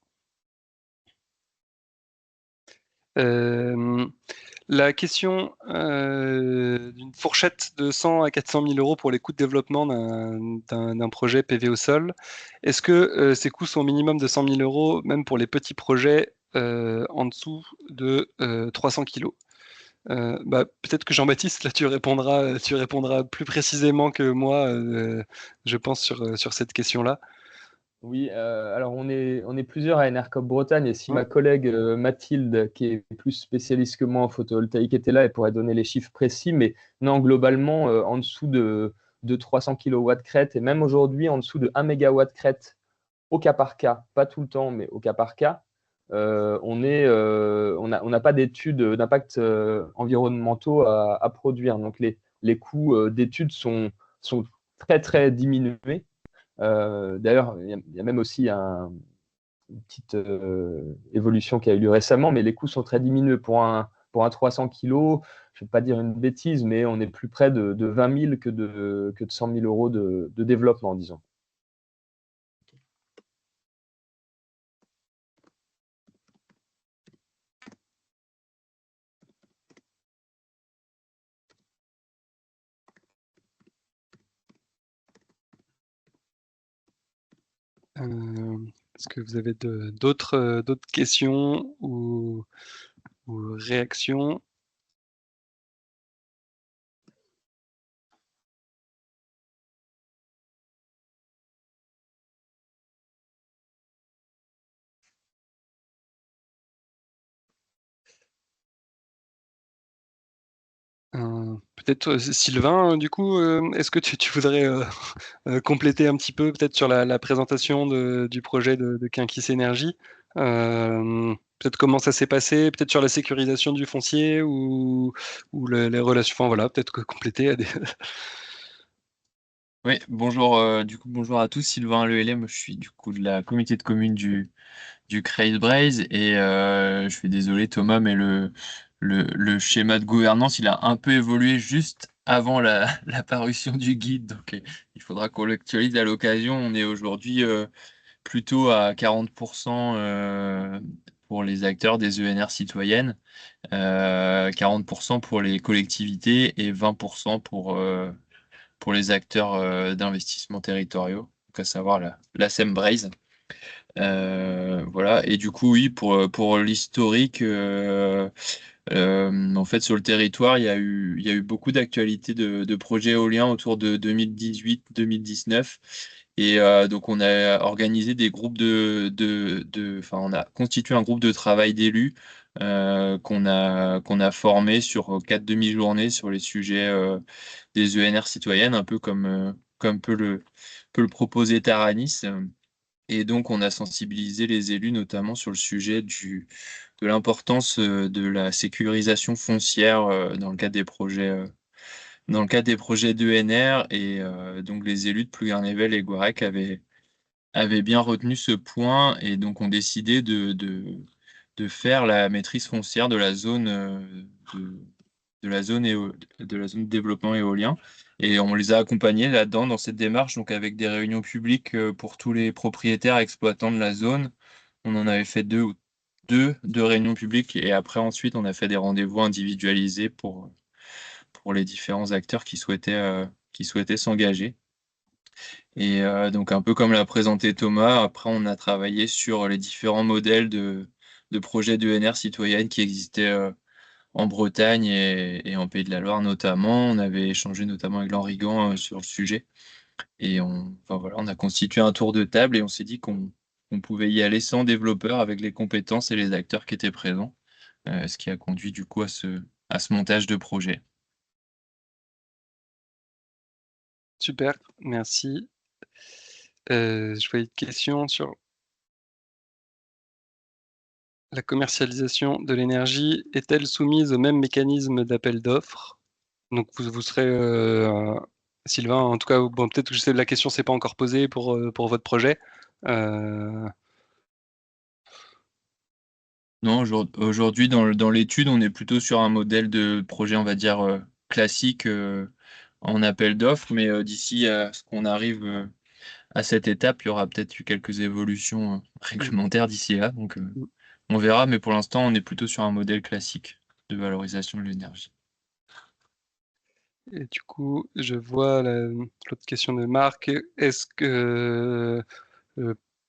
La question d'une fourchette de 100 à 400 000 euros pour les coûts de développement d'un projet PV au sol. Est-ce que ces coûts sont au minimum de 100 000 euros, même pour les petits projets en dessous de 300 kilos? Peut-être que Jean-Baptiste, là, tu répondras plus précisément que moi, je pense, sur cette question-là. Oui, alors on est plusieurs à Enercop Bretagne, et si Hein. ma collègue Mathilde, qui est plus spécialiste que moi en photovoltaïque, était là, elle pourrait donner les chiffres précis, mais non, globalement, en dessous de 300 kW crête, et même aujourd'hui en dessous de 1 MW crête, au cas par cas, pas tout le temps, mais au cas par cas, on n'a pas d'études d'impact environnementaux à produire. Donc les coûts d'études sont très très diminués. D'ailleurs, il y a même aussi une petite évolution qui a eu lieu récemment, mais les coûts sont très diminués. Pour un 300 kg, je ne vais pas dire une bêtise, mais on est plus près de 20 000 que de 100 000 euros de développement, disons. Est-ce que vous avez d'autres questions ou réactions? Peut-être Sylvain, du coup, est-ce que tu voudrais compléter un petit peu peut-être sur la présentation du projet de Quinquis Énergie? Peut-être comment ça s'est passé, peut-être sur la sécurisation du foncier ou les relations, enfin voilà, peut-être que compléter à des... Oui, bonjour, bonjour à tous, Sylvain Lehellet, moi je suis du coup de la communauté de communes du Creil Braze, et je suis désolé Thomas, mais le schéma de gouvernance il a un peu évolué juste avant la parution du guide, donc il faudra qu'on l'actualise à l'occasion. On est aujourd'hui plutôt à 40% pour les acteurs des ENR citoyennes, 40% pour les collectivités et 20% pour les acteurs d'investissement territoriaux, donc à savoir la SEMBRAZE. Voilà, et du coup, oui, pour l'historique, en fait, sur le territoire, il y a eu beaucoup d'actualités de projets éoliens autour de 2018-2019. Et donc, on a organisé des groupes enfin, on a constitué un groupe de travail d'élus qu'on a formé sur 4 demi-journées sur les sujets des ENR citoyennes, un peu comme peut le proposer Taranis. Et donc, on a sensibilisé les élus, notamment sur le sujet de l'importance de la sécurisation foncière dans le cadre des projets d'ENR. Et donc, les élus de Plouguer-Nével et Gouarec avaient bien retenu ce point et donc ont décidé de faire la maîtrise foncière de la zone de la zone de la zone de développement éolien. Et on les a accompagnés là-dedans, dans cette démarche, donc avec des réunions publiques pour tous les propriétaires exploitants de la zone. On en avait fait deux réunions publiques, et après, ensuite, on a fait des rendez-vous individualisés pour les différents acteurs qui souhaitaient s'engager. Et donc, un peu comme l'a présenté Thomas, après, on a travaillé sur les différents modèles de projets d'ENR citoyennes qui existaient en Bretagne et en Pays de la Loire notamment. On avait échangé notamment avec l'Henrigan sur le sujet. Et enfin, voilà, on a constitué un tour de table et on s'est dit qu'on pouvait y aller sans développeur, avec les compétences et les acteurs qui étaient présents, ce qui a conduit du coup à ce montage de projet. Super, merci. Je voyais une question sur la commercialisation de l'énergie. Est-elle soumise au même mécanisme d'appel d'offres? Donc vous serez, Sylvain, en tout cas, bon, peut-être que je sais, la question s'est pas encore posée pour votre projet. Non, aujourd'hui, dans l'étude, on est plutôt sur un modèle de projet, on va dire, classique en appel d'offres, mais d'ici à ce qu'on arrive à cette étape, il y aura peut-être eu quelques évolutions réglementaires d'ici là. Donc, on verra, mais pour l'instant, on est plutôt sur un modèle classique de valorisation de l'énergie. Et du coup, je vois l'autre question de Marc. Est-ce que,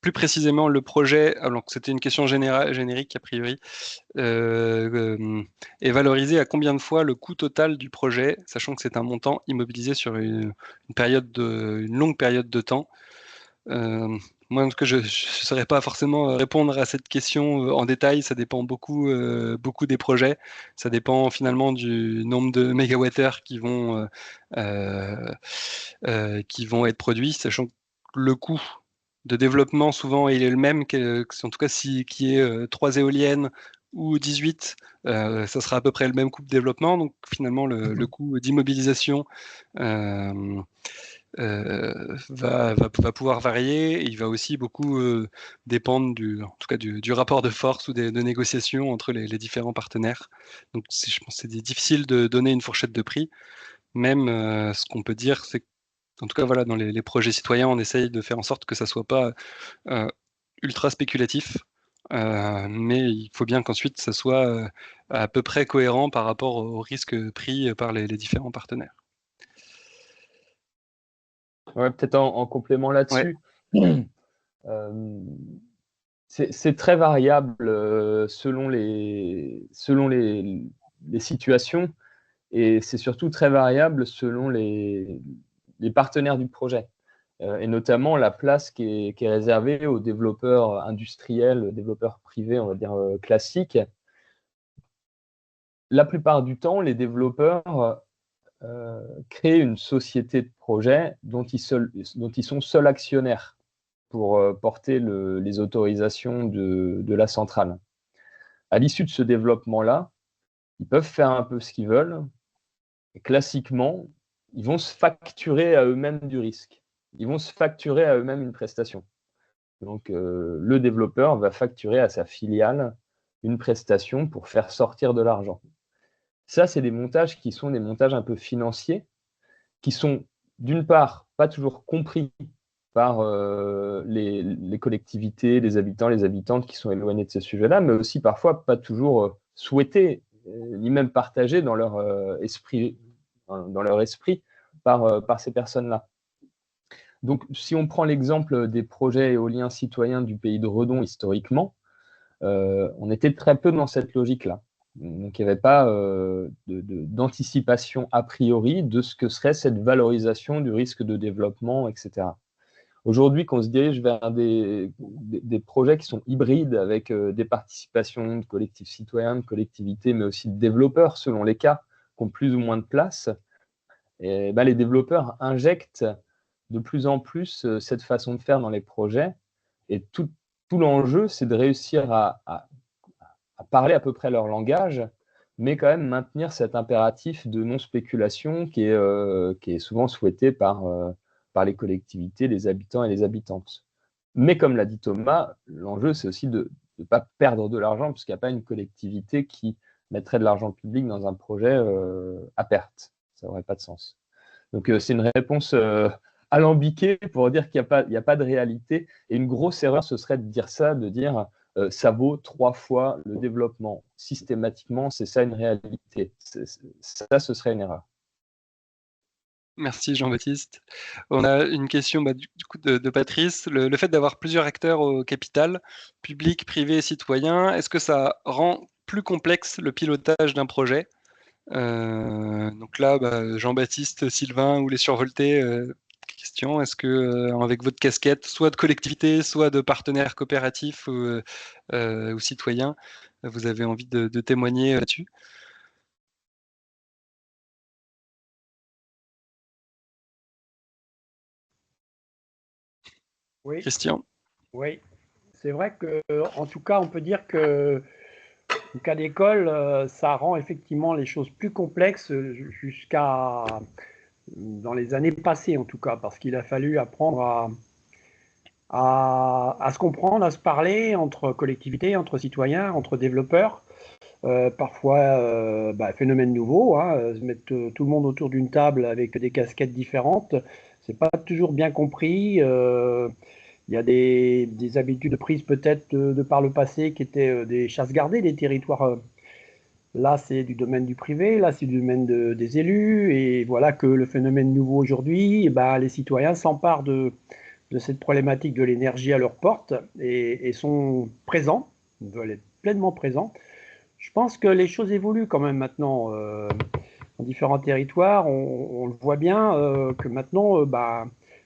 plus précisément, le projet, alors que c'était une question générique a priori, est valorisé à combien de fois le coût total du projet, sachant que c'est un montant immobilisé sur une longue période de temps? Moi, en tout cas, je ne saurais pas forcément répondre à cette question en détail. Ça dépend beaucoup, beaucoup des projets. Ça dépend finalement du nombre de mégawattheures qui vont être produits, sachant que le coût de développement, souvent, il est le même, en tout cas, qui est 3 éoliennes ou 18, ça sera à peu près le même coût de développement. Donc, finalement, le coût d'immobilisation va pouvoir varier. Et il va aussi beaucoup dépendre en tout cas du rapport de force ou de négociation entre les différents partenaires. Donc, je pense que c'est difficile de donner une fourchette de prix. Même ce qu'on peut dire, c'est qu'en tout cas, voilà, dans les projets citoyens, on essaye de faire en sorte que ça ne soit pas ultra spéculatif. Mais il faut bien qu'ensuite, ça soit à peu près cohérent par rapport au risque pris par les différents partenaires. Ouais, peut-être en complément là-dessus. C'est très variable selon les situations, et c'est surtout très variable selon les partenaires du projet, et notamment la place qui est réservée aux développeurs industriels, développeurs privés, on va dire classiques. La plupart du temps, les développeurs créer une société de projet dont ils sont seuls actionnaires pour porter les autorisations de la centrale. À l'issue de ce développement-là, ils peuvent faire un peu ce qu'ils veulent. Et classiquement, ils vont se facturer à eux-mêmes du risque. Ils vont se facturer à eux-mêmes une prestation. Donc, le développeur va facturer à sa filiale une prestation pour faire sortir de l'argent. Ça, c'est des montages qui sont des montages un peu financiers, qui sont d'une part pas toujours compris par les collectivités, les habitants, les habitantes qui sont éloignés de ce sujet-là, mais aussi parfois pas toujours souhaités, ni même partagés dans leur esprit par ces personnes-là. Donc, si on prend l'exemple des projets éoliens citoyens du pays de Redon historiquement, on était très peu dans cette logique-là. Donc, il n'y avait pas d'anticipation a priori de ce que serait cette valorisation du risque de développement, etc. Aujourd'hui, qu'on se dirige vers des projets qui sont hybrides avec des participations de collectifs citoyens, de collectivités, mais aussi de développeurs, selon les cas, qui ont plus ou moins de place, et les développeurs injectent de plus en plus cette façon de faire dans les projets. Et tout l'enjeu, c'est de réussir à parler à peu près leur langage, mais quand même maintenir cet impératif de non-spéculation qui est souvent souhaité par les collectivités, les habitants et les habitantes. Mais comme l'a dit Thomas, l'enjeu, c'est aussi de ne pas perdre de l'argent, puisqu'il n'y a pas une collectivité qui mettrait de l'argent public dans un projet à perte. Ça n'aurait pas de sens. Donc, c'est une réponse alambiquée pour dire qu'il n'y a pas de réalité. Et une grosse erreur, ce serait de dire ça, de dire ça vaut 3 fois le développement. Systématiquement, c'est ça une réalité. Ça, ce serait une erreur. Merci Jean-Baptiste. On a une question du coup de Patrice. Le fait d'avoir plusieurs acteurs au capital, public, privé, citoyen, est-ce que ça rend plus complexe le pilotage d'un projet? Donc là, Jean-Baptiste, Sylvain ou les survoltés, question, est-ce que avec votre casquette, soit de collectivité, soit de partenaires coopératifs ou citoyens, vous avez envie de témoigner là-dessus? Oui, Christian? oui. C'est vrai que, en tout cas, on peut dire que le cas d'école, ça rend effectivement les choses plus complexes jusqu'à dans les années passées, en tout cas, parce qu'il a fallu apprendre à se comprendre, à se parler entre collectivités, entre citoyens, entre développeurs. Parfois, phénomène nouveau, hein, se mettre tout le monde autour d'une table avec des casquettes différentes, c'est pas toujours bien compris. Il y a des habitudes prises peut-être de par le passé qui étaient des chasses gardées, des territoires. Là, c'est du domaine du privé, là, c'est du domaine des élus. Et voilà que le phénomène nouveau aujourd'hui, eh ben, les citoyens s'emparent de cette problématique de l'énergie à leur porte et sont présents, veulent être pleinement présents. Je pense que les choses évoluent quand même maintenant dans différents territoires. On le voit bien que maintenant,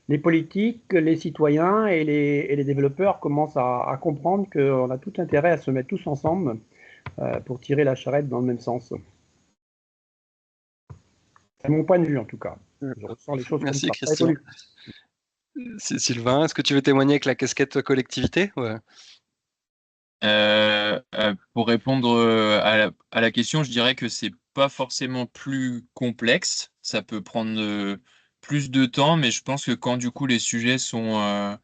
les politiques, les citoyens et les développeurs commencent à comprendre qu'on a tout intérêt à se mettre tous ensemble pour tirer la charrette dans le même sens. C'est mon point de vue en tout cas. Je ressens les choses Merci comme ça. Christian. Sylvain, est-ce que tu veux témoigner avec la casquette collectivité? Ouais. Pour répondre à la question, je dirais que c'est pas forcément plus complexe. Ça peut prendre plus de temps, mais je pense que quand du coup les sujets sont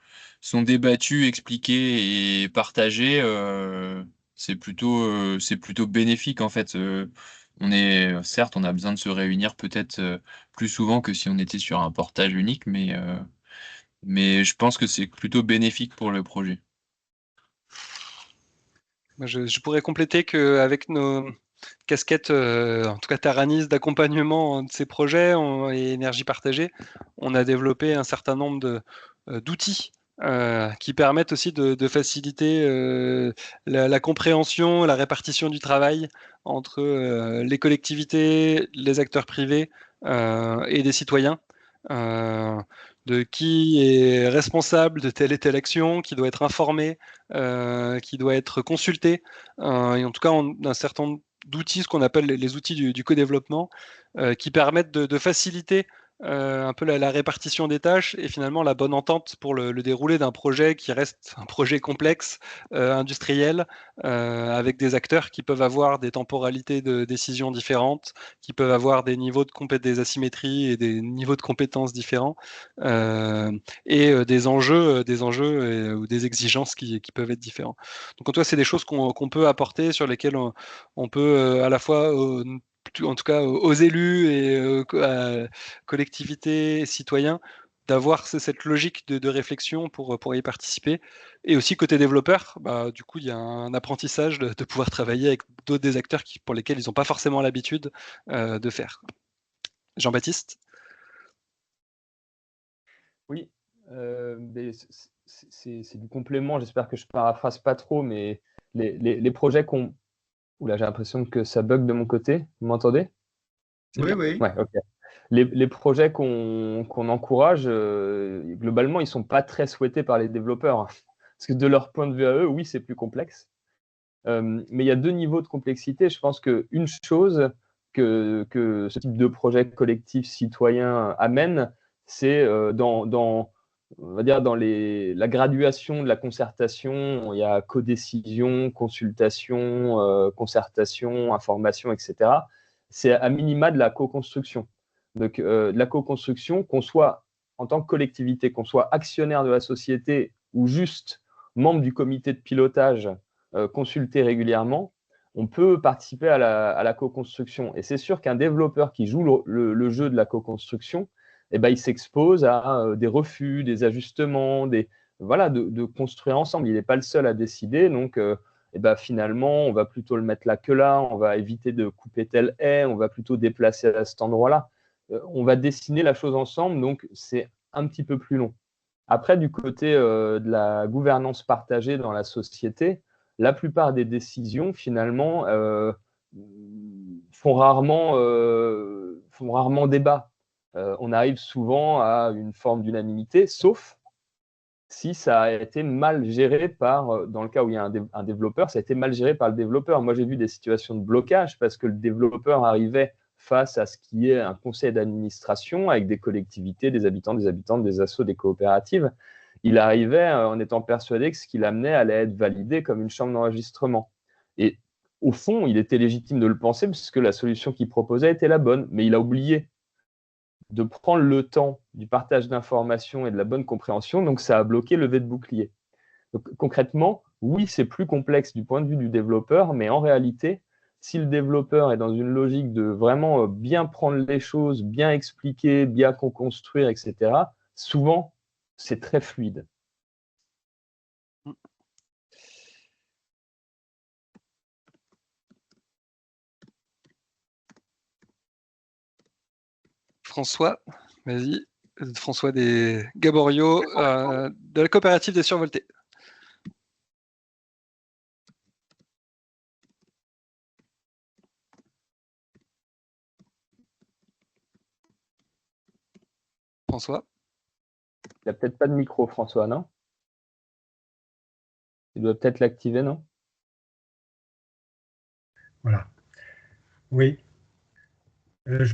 débattus, expliqués et partagés, c'est plutôt bénéfique en fait. Certes, on a besoin de se réunir peut-être plus souvent que si on était sur un portage unique, mais je pense que c'est plutôt bénéfique pour le projet. Je pourrais compléter qu'avec nos casquettes, en tout cas Taranis, d'accompagnement de ces projets et énergie partagée, on a développé un certain nombre d'outils qui permettent aussi de faciliter la compréhension, la répartition du travail entre les collectivités, les acteurs privés et des citoyens. De qui est responsable de telle et telle action, qui doit être informé, qui doit être consulté. Et en tout cas, on a un certain nombre d'outils, ce qu'on appelle les outils du co-développement, qui permettent de faciliter un peu la répartition des tâches et finalement la bonne entente pour le déroulé d'un projet qui reste un projet complexe, industriel, avec des acteurs qui peuvent avoir des temporalités de décision différentes, qui peuvent avoir des niveaux des asymétries et des niveaux de compétences différents, et des enjeux ou des exigences qui peuvent être différents. Donc en tout cas, c'est des choses qu'on peut apporter, sur lesquelles on peut à la fois en tout cas aux élus et collectivités et citoyens, d'avoir cette logique de réflexion pour y participer. Et aussi côté développeur, du coup, il y a un apprentissage de pouvoir travailler avec d'autres des acteurs pour lesquels ils n'ont pas forcément l'habitude de faire. Jean-Baptiste? Oui, c'est du complément. J'espère que je paraphrase pas trop, mais les projets qu'on... Oula, j'ai l'impression que ça bug de mon côté. Vous m'entendez? Oui, oui. Ouais, ok. Les projets qu'on encourage, globalement, ils sont pas très souhaités par les développeurs, hein. Parce que de leur point de vue à eux, oui, c'est plus complexe. Mais il y a deux niveaux de complexité. Je pense qu'une chose que ce type de projet collectif citoyen amène, c'est on va dire dans la graduation de la concertation. Il y a codécision, consultation, concertation, information, etc. C'est à minima de la co-construction. Donc, de la co-construction, qu'on soit en tant que collectivité, qu'on soit actionnaire de la société ou juste membre du comité de pilotage consulté régulièrement, on peut participer à la co-construction. Et c'est sûr qu'un développeur qui joue le jeu de la co-construction, eh ben, il s'expose à des refus, des ajustements, voilà, de construire ensemble. Il n'est pas le seul à décider. Donc, eh ben, finalement, on va plutôt le mettre là que là, on va éviter de couper telle haie, on va plutôt déplacer à cet endroit-là. On va dessiner la chose ensemble, donc c'est un petit peu plus long. Après, du côté de la gouvernance partagée dans la société, la plupart des décisions, finalement, font rarement débat. On arrive souvent à une forme d'unanimité, sauf si ça a été mal géré dans le cas où il y a un développeur, ça a été mal géré par le développeur. Moi, j'ai vu des situations de blocage parce que le développeur arrivait face à ce qui est un conseil d'administration avec des collectivités, des habitants, des assos, des coopératives. Il arrivait en étant persuadé que ce qu'il amenait allait être validé comme une chambre d'enregistrement. Et au fond, il était légitime de le penser puisque la solution qu'il proposait était la bonne, mais il a oublié de prendre le temps du partage d'informations et de la bonne compréhension, donc ça a bloqué le levé de bouclier. Donc, concrètement, oui, c'est plus complexe du point de vue du développeur, mais en réalité, si le développeur est dans une logique de vraiment bien prendre les choses, bien expliquer, bien co-construire, etc., souvent, c'est très fluide. François, vas-y. François des Gaborio, de la coopérative des survoltés. François. Il n'y a peut-être pas de micro, François, non? Il doit peut-être l'activer, non? Voilà. Oui.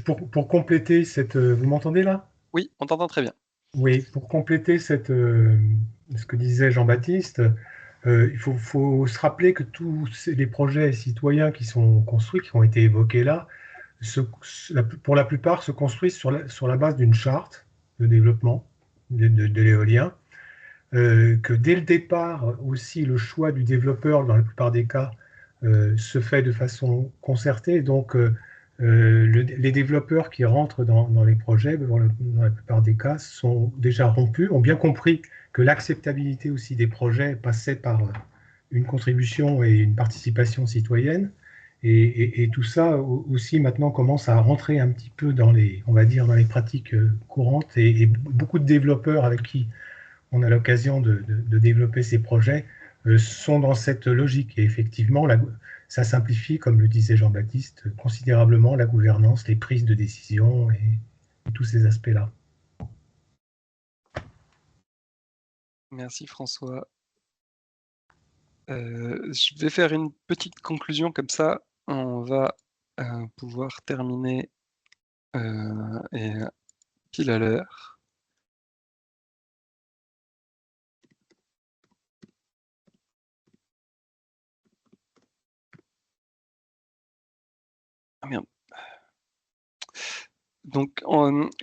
Pour compléter cette... vous m'entendez là? Oui, on t'entend très bien. Oui, pour compléter ce que disait Jean-Baptiste, il faut se rappeler que tous les projets citoyens qui sont construits, qui ont été évoqués là, pour la plupart se construisent sur la base d'une charte de développement de l'éolien, que dès le départ aussi le choix du développeur, dans la plupart des cas, se fait de façon concertée. Donc les développeurs qui rentrent dans les projets, dans la plupart des cas, sont déjà rompus, ont bien compris que l'acceptabilité aussi des projets passait par une contribution et une participation citoyenne. Et tout ça aussi maintenant commence à rentrer un petit peu dans on va dire, dans les pratiques courantes. Et beaucoup de développeurs avec qui on a l'occasion de développer ces projets sont dans cette logique. Et effectivement, ça simplifie, comme le disait Jean-Baptiste, considérablement la gouvernance, les prises de décision et tous ces aspects-là. Merci François. Je vais faire une petite conclusion comme ça. On va pouvoir terminer et pile à l'heure. Ah merde. Donc,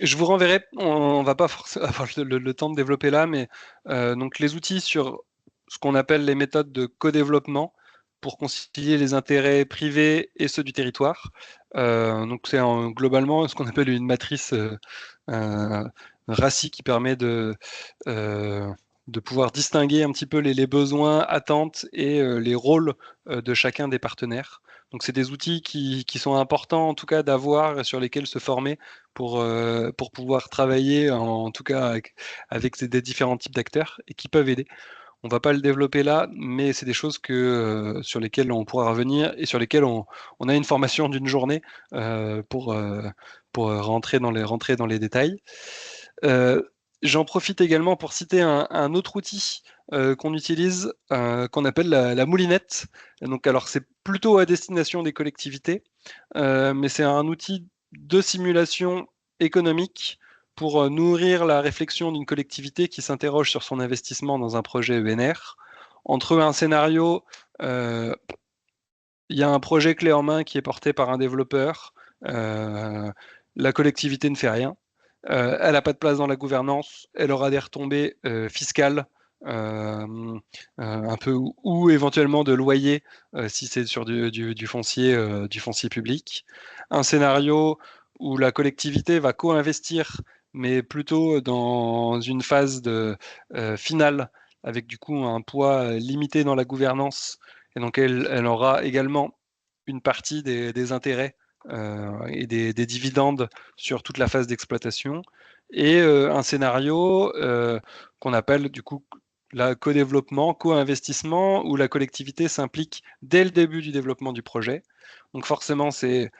je vous renverrai, on va pas forcément avoir le temps de développer là, mais donc les outils sur ce qu'on appelle les méthodes de co-développement pour concilier les intérêts privés et ceux du territoire. Donc c'est globalement ce qu'on appelle une matrice RACI qui permet de pouvoir distinguer un petit peu les besoins, attentes et les rôles de chacun des partenaires. Donc c'est des outils qui sont importants en tout cas d'avoir et sur lesquels se former pour pouvoir travailler en tout cas avec des différents types d'acteurs et qui peuvent aider. On ne va pas le développer là, mais c'est des choses sur lesquelles on pourra revenir et sur lesquelles on a une formation d'une journée pour rentrer dans les détails. J'en profite également pour citer un autre outil qu'on utilise, qu'on appelle la moulinette. Donc, alors, c'est plutôt à destination des collectivités, mais c'est un outil de simulation économique pour nourrir la réflexion d'une collectivité qui s'interroge sur son investissement dans un projet ENR. Entre un scénario, il y a un projet clé en main qui est porté par un développeur, la collectivité ne fait rien. Elle n'a pas de place dans la gouvernance, elle aura des retombées fiscales, un peu ou éventuellement de loyer si c'est sur du foncier public. Un scénario où la collectivité va co-investir, mais plutôt dans une phase finale, avec du coup un poids limité dans la gouvernance, et donc elle aura également une partie des intérêts et des dividendes sur toute la phase d'exploitation, et un scénario qu'on appelle du coup la co-développement, co-investissement, où la collectivité s'implique dès le début du développement du projet. Donc forcément, c'est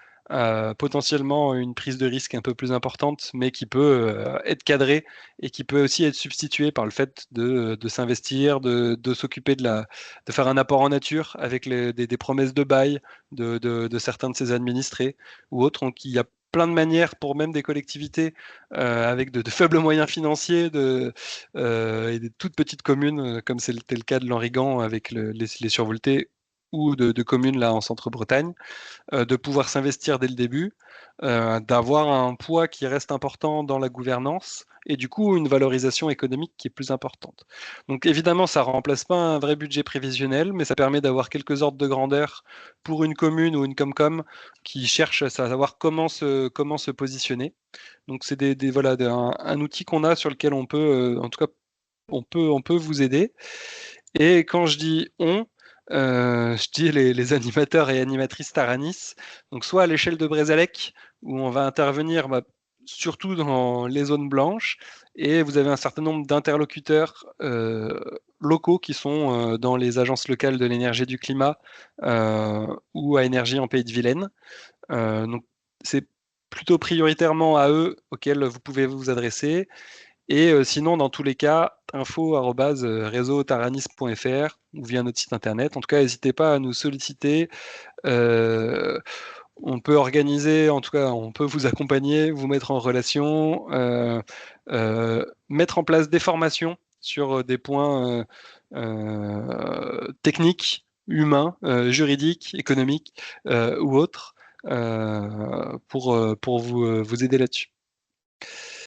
potentiellement une prise de risque un peu plus importante, mais qui peut être cadrée et qui peut aussi être substituée par le fait de s'investir, de s'occuper de faire un apport en nature avec des promesses de bail de certains de ses administrés ou autres. Donc il y a plein de manières pour même des collectivités avec de faibles moyens financiers et des toutes petites communes, comme c'était le cas de l'Henrigan avec les survoltés, ou de communes là en Centre-Bretagne, de pouvoir s'investir dès le début, d'avoir un poids qui reste important dans la gouvernance et du coup une valorisation économique qui est plus importante. Donc évidemment, ça ne remplace pas un vrai budget prévisionnel, mais ça permet d'avoir quelques ordres de grandeur pour une commune ou une Comcom qui cherche à savoir comment se positionner. Donc c'est voilà, un outil qu'on a sur lequel on peut, en tout cas, on peut vous aider. Et quand je dis on, je dis les animateurs et animatrices Taranis, donc soit à l'échelle de Brézalec, où on va intervenir surtout dans les zones blanches, et vous avez un certain nombre d'interlocuteurs locaux qui sont dans les agences locales de l'énergie et du climat ou à Énergie en Pays de Vilaine. Donc c'est plutôt prioritairement à eux auxquels vous pouvez vous adresser. Et sinon, dans tous les cas, info@réseautaranis.fr ou via notre site internet. En tout cas, n'hésitez pas à nous solliciter. On peut organiser, en tout cas, on peut vous accompagner, vous mettre en relation, mettre en place des formations sur des points techniques, humains, juridiques, économiques ou autres pour vous aider là-dessus.